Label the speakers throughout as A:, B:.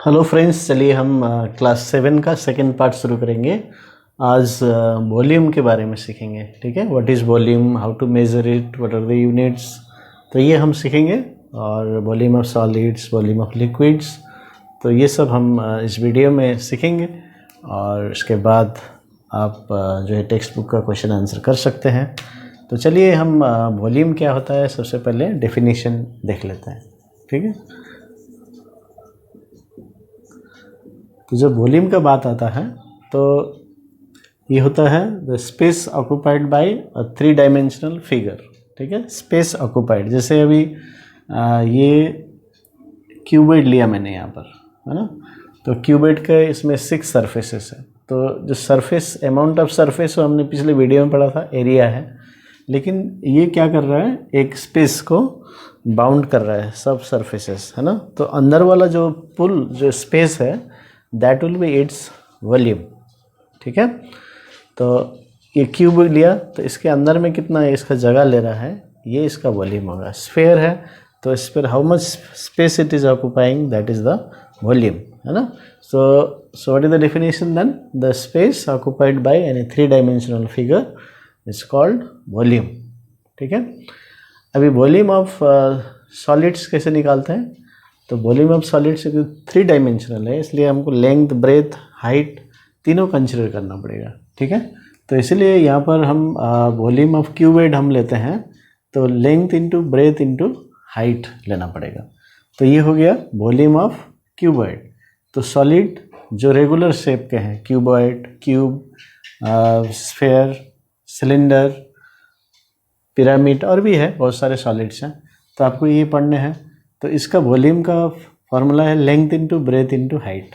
A: Hello friends, चलिए हम class 7 का सेकंड पार्ट शुरू करेंगे। आज वॉल्यूम के बारे में सीखेंगे। ठीक है, what is volume, how to measure it, what are the units, तो ये हम सीखेंगे। और volume of solids, volume of liquids, तो ये सब हम इस वीडियो में सीखेंगे। और इसके बाद आप जो है टेक्स्ट बुक का क्वेश्चन आंसर कर सकते हैं। तो चलिए हम वॉल्यूम क्या होता है सबसे पहले डेफिनेशन देख लेते हैं। ठीक है, तो जब वॉल्यूम का बात आता है तो ये होता है the space occupied bye a 3 dimensional figure. ठीक है, स्पेस ऑक्यूपाइड, जैसे अभी ये क्यूबॉइड लिया मैंने यहाँ पर, है ना। तो क्यूबॉइड का इसमें 6 सरफेसेस है। तो जो सरफेस, अमाउंट ऑफ सरफेस वो हमने पिछले वीडियो में पढ़ा था, एरिया है। लेकिन ये क्या कर रहा है, एक स्पेस को बाउंड कर रहा है, सब सरफेसेस, है ना। तो अंदर वाला जो पुल, जो स्पेस है, that will be its volume. ठीक है, तो ये क्यूब लिया तो इसके अंदर में कितना इसका जगह ले रहा है, ये इसका वॉल्यूम होगा। स्फेयर है तो sphere how much space it is occupying, that is the volume, है ना। So what is the definition then, the space occupied by any 3 dimensional figure is called volume. ठीक है, अभी वॉल्यूम ऑफ सॉलिड्स कैसे निकालते हैं, तो वॉल्यूम ऑफ सॉलिड्स 3 डायमेंशनल है, इसलिए हमको लेंथ, ब्रेथ, हाइट तीनों कंसिडर करना पड़ेगा। ठीक है, तो इसलिए यहाँ पर हम वॉल्यूम ऑफ क्यूबॉइड हम लेते हैं तो length into breadth into height लेना पड़ेगा। तो ये हो गया वॉल्यूम ऑफ क्यूबॉइड। तो सॉलिड जो रेगुलर शेप के हैं, cuboid, cube, sphere, cylinder, pyramid, और भी है बहुत सारे सॉलिड्स हैं, तो आपको ये पढ़ने हैं। तो इसका वॉल्यूम का फॉर्मूला है length into breadth into height.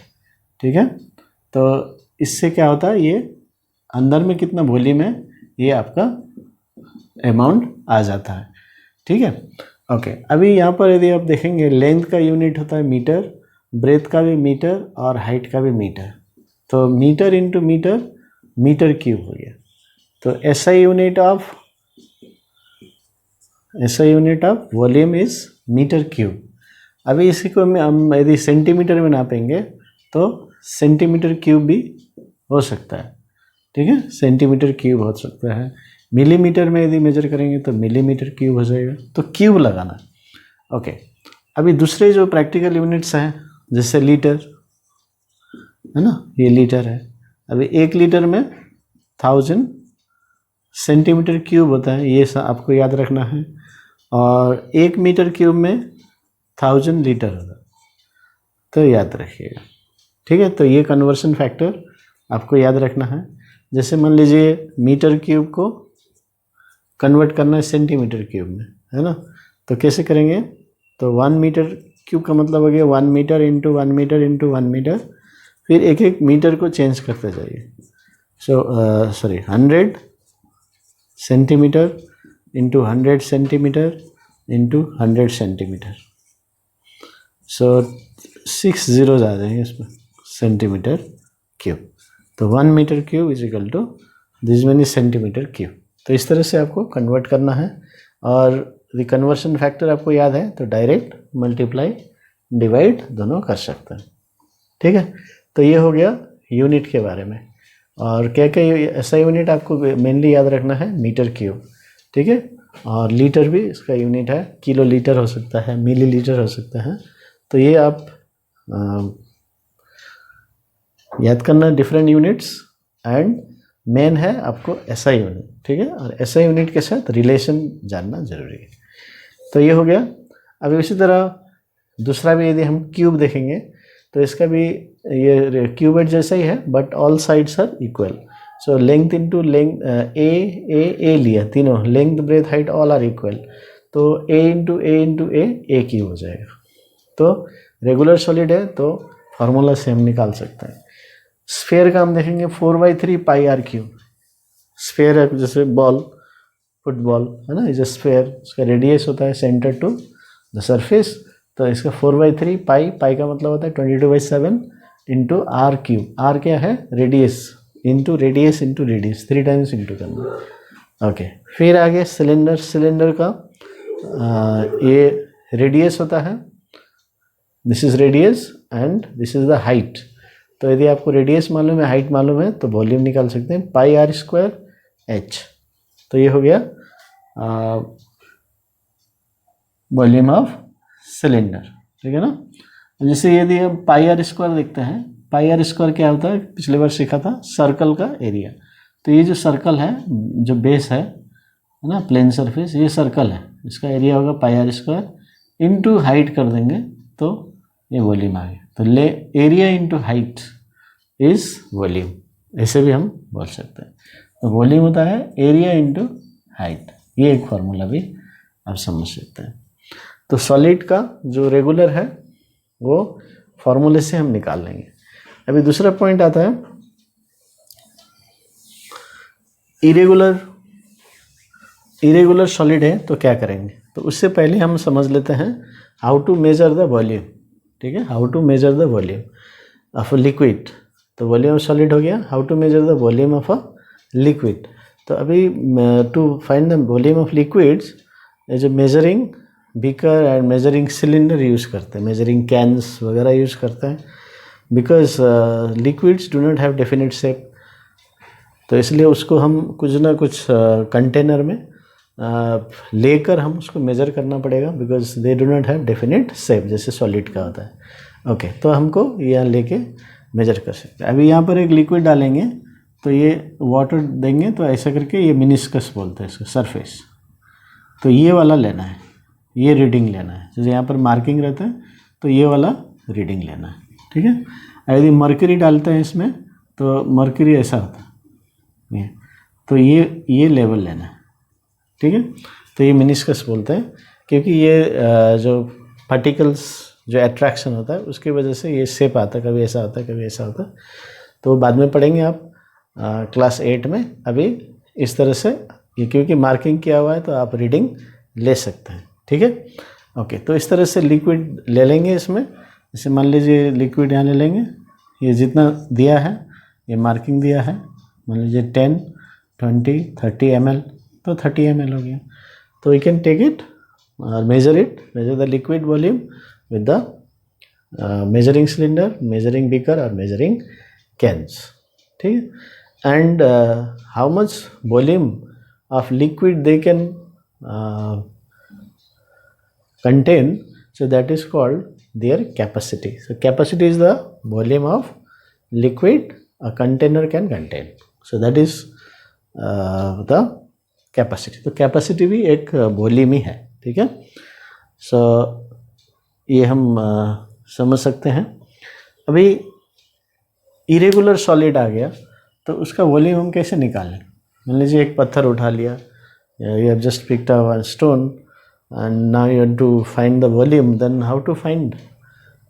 A: ठीक है, तो इससे क्या होता है, ये अंदर में कितना वॉल्यूम है ये आपका अमाउंट आ जाता है। ठीक है, ओके। अभी यहाँ पर यदि आप देखेंगे, लेंथ का यूनिट होता है मीटर, ब्रेथ का भी मीटर और हाइट का भी मीटर। तो metre into metre, metre cube हो गया। तो SI unit of volume is metre cube. अभी इसी को हम यदि सेंटीमीटर में नापेंगे तो सेंटीमीटर क्यूब भी हो सकता है। ठीक है, सेंटीमीटर क्यूब हो सकता है। मिलीमीटर में यदि मेजर करेंगे तो मिलीमीटर क्यूब हो जाएगा। तो क्यूब लगाना। ओके, अभी दूसरे जो प्रैक्टिकल यूनिट्स हैं, जैसे लीटर, है ना, ये लीटर है। अभी 1 लीटर में 1000 सेंटीमीटर क्यूब होता है, ये आपको याद रखना है। और 1 मीटर क्यूब में 1000 लीटर होगा, तो याद रखिएगा। ठीक है, तो ये कन्वर्शन फैक्टर आपको याद रखना है। जैसे मान लीजिए मीटर क्यूब को कन्वर्ट करना है सेंटीमीटर क्यूब में, है ना। तो कैसे करेंगे, तो 1 मीटर क्यूब का मतलब हो गया 1 metre into 1 metre into 1 metre, फिर एक एक मीटर को चेंज करते जाइए। 100 centimetre into 100 centimetre into 100 centimetre. 6 zeros आ जाएंगे इसमें, सेंटीमीटर क्यूब। तो 1 metre cube is equal to this many centimetre cube. तो इस तरह से आपको कन्वर्ट करना है। और द कन्वर्शन फैक्टर आपको याद है तो डायरेक्ट मल्टीप्लाई, डिवाइड दोनों कर सकते हैं। ठीक है, तो ये हो गया यूनिट के बारे में। और क्या क्या ऐसा यूनिट आपको मेनली याद रखना है, मीटर क्यूब। ठीक है, और लीटर भी इसका यूनिट है, किलो लीटर हो सकता है, मिली लीटर हो सकता है। तो ये आप याद करना, डिफरेंट यूनिट्स। एंड मेन है आपको ऐसा यूनिट। ठीक है, और ऐसा यूनिट के साथ रिलेशन जानना जरूरी है। तो ये हो गया। अभी इसी तरह दूसरा भी यदि हम क्यूब देखेंगे तो इसका भी ये क्यूबॉइड जैसा ही है, but all sides are equal. So length into length, a लिया, तीनों length, breadth, height all are equal. तो ए इंटू ए क्यूब हो जाएगा। तो रेगुलर सॉलिड है तो फार्मूला से हम निकाल सकते हैं। स्फेयर का हम देखेंगे 4/3 पाई आर क्यूब। स्फेयर है जैसे बॉल, फुटबॉल, है ना, इज अ स्फेयर। इसका रेडियस होता है सेंटर टू द सरफेस। तो इसका 4/3 पाई का मतलब होता है 22/7 इंटू आर क्यूब। आर क्या है, radius into radius 3 times into करना। ओके, फिर आगे सिलेंडर का ये रेडियस होता है, this is radius and this is the height. तो यदि आपको रेडियस मालूम है, हाइट मालूम है, तो वॉल्यूम निकाल सकते हैं पाई आर स्क्वायर एच। तो ये हो गया वॉल्यूम ऑफ सिलेंडर, ठीक है ना। जैसे यदि हम पाई आर स्क्वायर देखते हैं, पाई आर स्क्वायर क्या होता है, पिछले बार सीखा था, सर्कल का एरिया। तो ये जो सर्कल है, जो बेस है ना, प्लेन सरफेस, ये सर्कल है, इसका एरिया होगा पाई आर स्क्वायर इंटू हाइट कर देंगे तो ये वॉल्यूम आ गया। तो ले area into height is volume, ऐसे भी हम बोल सकते हैं। तो वॉल्यूम होता है एरिया इंटू हाइट, ये एक फार्मूला भी आप समझ सकते हैं। तो सॉलिड का जो रेगुलर है वो फार्मूले से हम निकाल लेंगे। अभी दूसरा पॉइंट आता है इरेगुलर सॉलिड है तो क्या करेंगे। तो उससे पहले हम समझ लेते हैं how to measure the volume, ठीक है, how to measure the volume of a liquid. तो वॉल्यूम ऑफ सॉलिड हो गया, how to measure the volume of a liquid. तो अभी to find the volume of liquids, जो measuring beaker and measuring cylinder use करते हैं, measuring cans वगैरह use करते हैं, because liquids do not have definite shape. तो इसलिए उसको हम कुछ ना कुछ कंटेनर में लेकर हम उसको मेज़र करना पड़ेगा, because they do not have definite shape, जैसे सॉलिड का होता है। ओके, तो हमको यहाँ लेके मेजर कर सकते हैं। अभी यहाँ पर एक लिक्विड डालेंगे तो ये वाटर देंगे, तो ऐसा करके ये मिनिस्कस बोलते हैं इसको, सरफेस। तो ये वाला लेना है, ये रीडिंग लेना है, जैसे यहाँ पर मार्किंग रहता है तो ये वाला रीडिंग लेना है, ठीक है। यदि मर्करी डालते हैं इसमें तो मर्करी ऐसा होता है, ये तो ये लेवल लेना है, ठीक है। तो ये मिनिस्कस बोलते हैं, क्योंकि ये जो पार्टिकल्स जो अट्रैक्शन होता है उसकी वजह से ये शेप आता है, कभी ऐसा होता है कभी ऐसा होता है। तो बाद में पढ़ेंगे आप क्लास 8 में। अभी इस तरह से ये क्योंकि मार्किंग किया हुआ है तो आप रीडिंग ले सकते हैं, ठीक है। ओके, तो इस तरह से लिक्विड ले लेंगे इसमें। जैसे मान लीजिए लिक्विड यहाँ ले लेंगे, ये जितना दिया है ये मार्किंग दिया है, मान लीजिए 10, 20, 30 ml, तो 30 ml हो गया। तो वी कैन टेक इट और measure the liquid volume with the measuring cylinder, measuring beaker or measuring cans, ठीक है। And how much volume of liquid they can contain, so that is called their capacity. So capacity is the volume of liquid a container can contain, so that is the capacity. तो capacity भी एक volume ही है, ठीक है। So ये हम समझ सकते हैं। अभी इरेगुलर सॉलिड आ गया तो उसका वॉल्यूम हम कैसे निकालें। मान लीजिए एक पत्थर उठा लिया, you have just picked up one stone and now you have to find the volume, then how to find,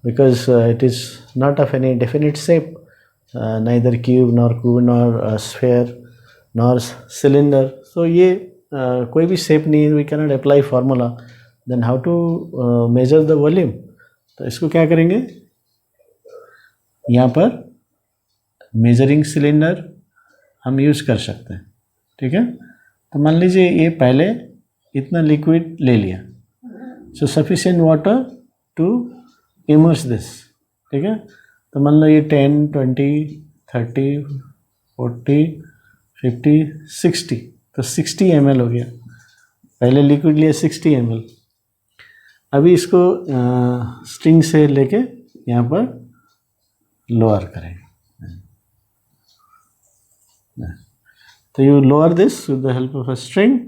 A: because it is not of any definite shape, neither cube nor sphere nor cylinder. So ये कोई भी shape नहीं है, we can not apply formula, then how to measure the volume. तो इसको क्या करेंगे, यहाँ पर मेजरिंग सिलेंडर हम यूज़ कर सकते हैं, ठीक है। तो मान लीजिए ये पहले इतना लिक्विड ले लिया, so sufficient water to immerse this, ठीक है। तो मान लो ये 10, 20, 30, 40, 50, 60, तो 60 ml हो गया। पहले लिक्विड लिया 60 ml। अभी इसको स्ट्रिंग से लेके यहाँ पर लोअर करेंगे, तो you lower this with the help of a string.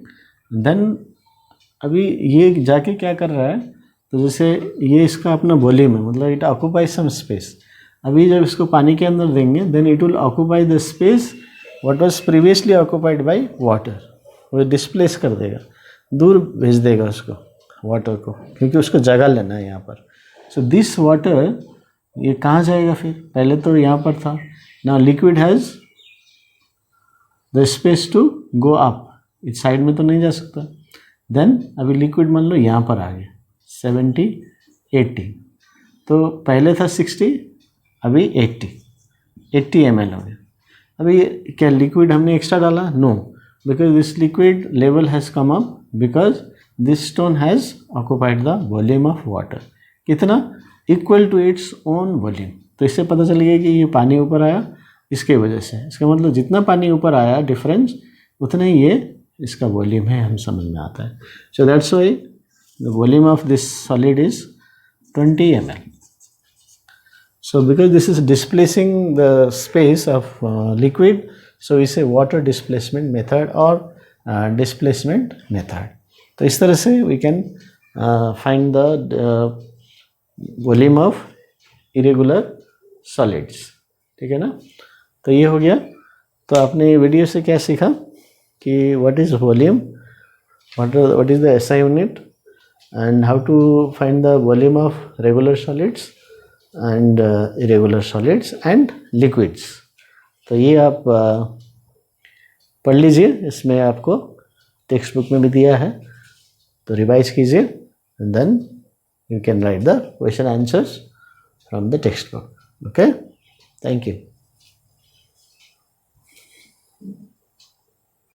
A: Then अभी ये जाके क्या कर रहा है, तो जैसे ये इसका अपना वॉल्यूम है, मतलब इट ऑक्यूपाई सम स्पेस। अभी जब इसको पानी के अंदर देंगे then it will occupy the space what was previously occupied by water. वो डिस्प्लेस कर देगा, दूर भेज देगा उसको वाटर को, क्योंकि उसको जगह लेना है यहाँ पर। सो दिस वाटर ये कहाँ जाएगा फिर, पहले तो यहाँ पर था, now liquid has the space to go up, इस साइड में तो नहीं जा सकता। देन अभी लिक्विड मान लो यहाँ पर आ गया 70, 80, तो पहले था 60, अभी 80 ml हो गया। अभी क्या लिक्विड हमने एक्स्ट्रा डाला, no, because this liquid level has come up because this stone has occupied the volume of water. कितना, equal to its own volume. तो इससे पता चल गया कि ये पानी ऊपर आया इसके वजह से। इसका मतलब जितना पानी ऊपर आया डिफरेंस, उतना ही ये इसका वॉल्यूम है, हम समझ में आता है। So that's why the volume of this solid is 20 ml. So because this is displacing the space of liquid, so we say water displacement method or displacement method. तो इस तरह से we can find the volume of irregular solids. ठीक है ना। तो ये हो गया। तो आपने वीडियो से क्या सीखा कि what is volume, what is the SI unit, and how to find the volume of regular solids and irregular solids and liquids. तो ये आप पढ़ लीजिए, इसमें आपको टेक्स्ट बुक में भी दिया है, तो रिवाइज कीजिए and then you can write the question answers from the textbook. Okay, thank you.